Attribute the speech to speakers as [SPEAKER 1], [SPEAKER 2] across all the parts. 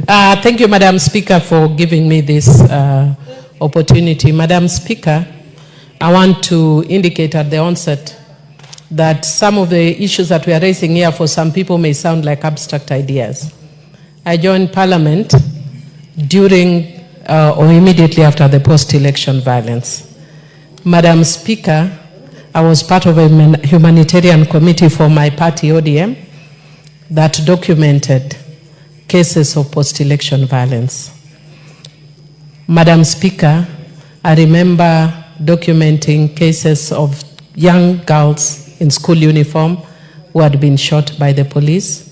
[SPEAKER 1] Thank you, Madam Speaker, for giving me this opportunity. Madam Speaker, I want to indicate at the onset that some of the issues that we are raising here for some people may sound like abstract ideas. I joined Parliament during or immediately after the post-election violence. Madam Speaker, I was part of a humanitarian committee for my party, ODM, that documented cases of post-election violence. Madam Speaker, I remember documenting cases of young girls in school uniform who had been shot by the police.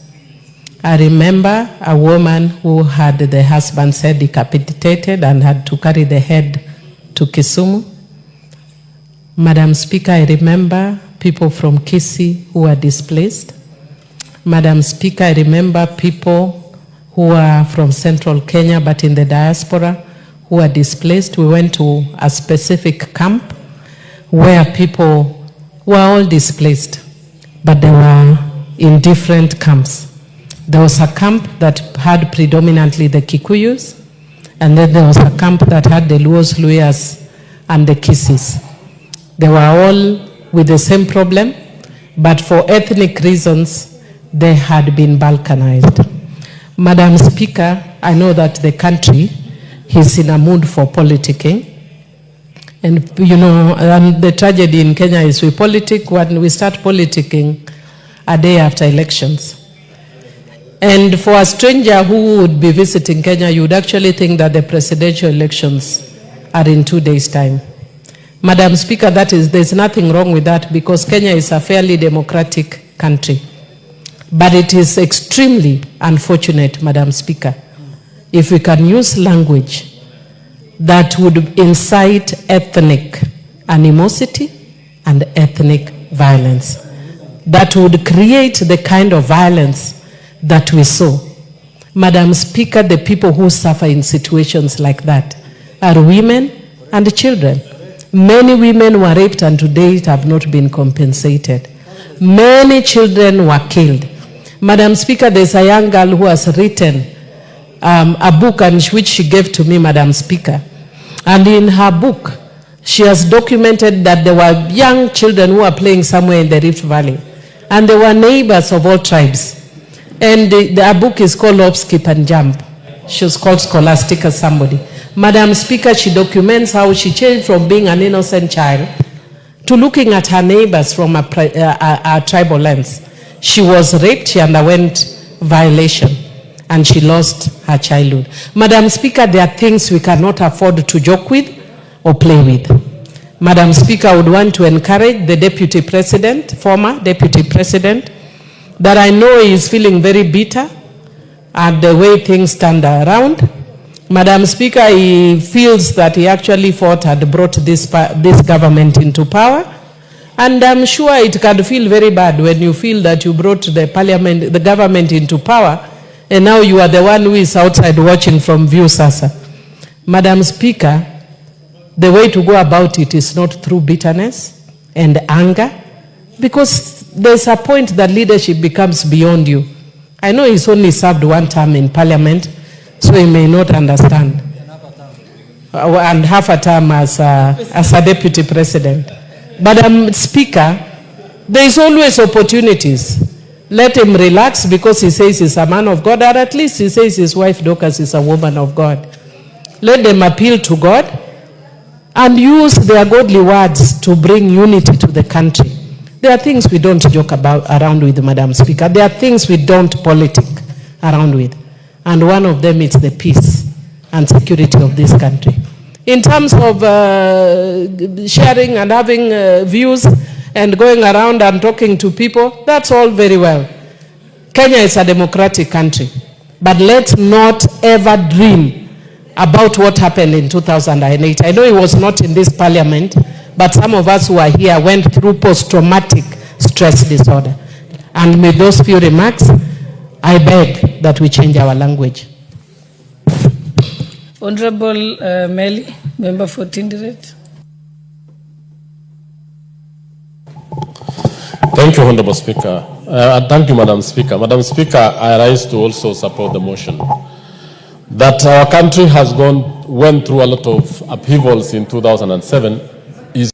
[SPEAKER 1] I remember a woman who had the husband's head decapitated and had to carry the head to Kisumu. Madam Speaker, I remember people from Kisii who were displaced. Madam Speaker, I remember people who are from central Kenya but in the diaspora who are displaced. We went to a specific camp where people were all displaced, but they were in different camps. There was a camp that had predominantly the Kikuyus, and then there was a camp that had the Luos, Luyas, and the Kisis. They were all with the same problem, but for ethnic reasons, they had been balkanized. Madam Speaker, I know that the country is in a mood for politicking. And you know, the tragedy in Kenya is we politic when we start politicking a day after elections. And for a stranger who would be visiting Kenya, you would actually think that the presidential elections are in 2 days' time. Madam Speaker, there's nothing wrong with that because Kenya is a fairly democratic country. But it is extremely unfortunate, Madam Speaker, if we can use language that would incite ethnic animosity and ethnic violence, that would create the kind of violence that we saw. Madam Speaker, the people who suffer in situations like that are women and children. Many women were raped and to date have not been compensated. Many children were killed. Madam Speaker, there's a young girl who has written a book which she gave to me, Madam Speaker. And in her book, she has documented that there were young children who were playing somewhere in the Rift Valley. And they were neighbors of all tribes. And her book is called Hop, Skip and Jump. She was called Scholastica somebody. Madam Speaker, she documents how she changed from being an innocent child to looking at her neighbors from a tribal lens. She was raped, she underwent violation, and she lost her childhood. Madam Speaker, there are things we cannot afford to joke with or play with. Madam Speaker, I would want to encourage the Deputy President, former Deputy President, that I know is feeling very bitter at the way things stand around. Madam Speaker, he feels that he actually fought and brought this government into power. And I'm sure it can feel very bad when you feel that you brought the government into power, and now you are the one who is outside watching from view, Sasa. Madam Speaker, the way to go about it is not through bitterness and anger, because there's a point that leadership becomes beyond you. I know he's only served one term in Parliament, so he may not understand. And half a term as a Deputy President. But Speaker, there is always opportunities. Let him relax because he says he's a man of God, or at least he says his wife Dorcas is a woman of God. Let them appeal to God and use their godly words to bring unity to the country. There are things we don't joke about around with, Madam Speaker. There are things we don't politic around with. And one of them is the peace and security of this country. In terms of sharing and having views and going around and talking to people, that's all very well. Kenya is a democratic country. But let's not ever dream about what happened in 2008. I know it was not in this Parliament, but some of us who are here went through post-traumatic stress disorder. And with those few remarks, I beg that we change our language.
[SPEAKER 2] Honorable Millie, member for Tinderet.
[SPEAKER 3] Thank you, Honorable Speaker. Thank you, Madam Speaker. Madam Speaker, I rise to also support the motion. That our country went through a lot of upheavals in 2007 is